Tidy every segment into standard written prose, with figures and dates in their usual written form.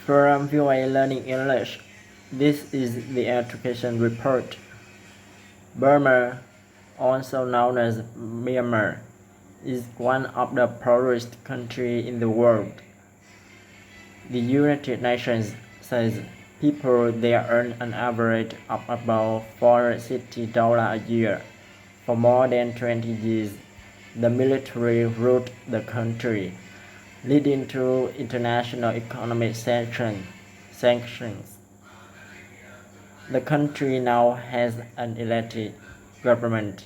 From VOA Learning English, this is the Education Report. Burma, also known as Myanmar, is one of the poorest countries in the world. The United Nations says people there earn an average of about $460 a year. For more than 20 years, the military ruled the country, leading to international economic sanctions. The country now has an elected government,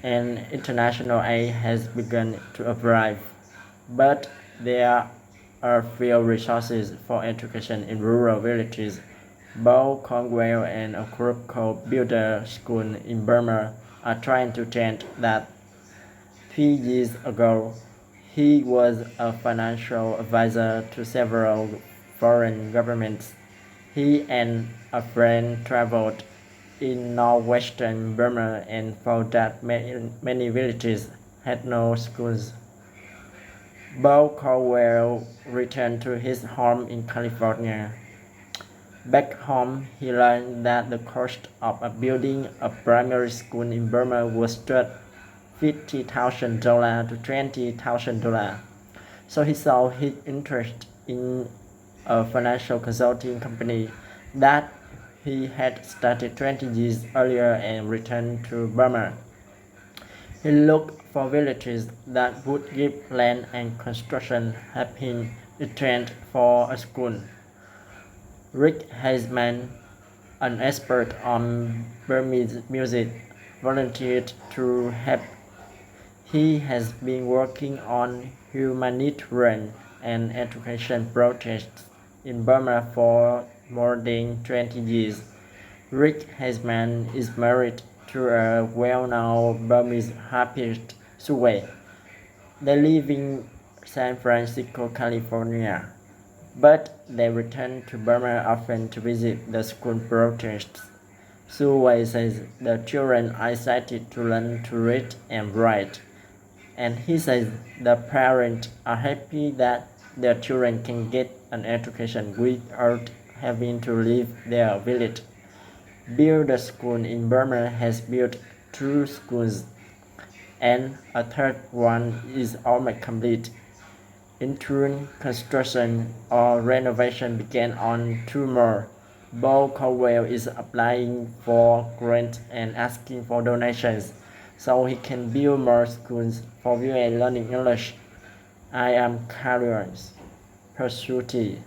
and international aid has begun to arrive, but there are few resources for education in rural villages. Both Cornwall and a group called Builder School in Burma are trying to change that. 3 years ago, he was a financial advisor to several foreign governments. He and a friend traveled in northwestern Burma and found that many villages had no schools. Bob Caldwell returned to his home in California. Back home, he learned that the cost of building a primary school in Burma was just $50,000 to $20,000. So he saw his interest in a financial consulting company that he had started 20 years earlier and returned to Burma. He looked for villages that would give land and construction, help him return for a school. Rick Heisman, an expert on Burmese music, volunteered to help. He has been working on humanitarian and education projects in Burma for more than 20 years. Rick Heisman is married to a well-known Burmese harpist, Suwe. They live in San Francisco, California, but they return to Burma often to visit the school projects. Suwe says the children are excited to learn to read and write, and he says the parents are happy that their children can get an education without having to leave their village. Builder School in Burma has built 2 schools, and a third one is almost complete. In June, construction or renovation began on 2 more. Bo Caldwell is applying for grants and asking for donations so he can build more schools. For VOA Learning English, I am Carlos Persuti.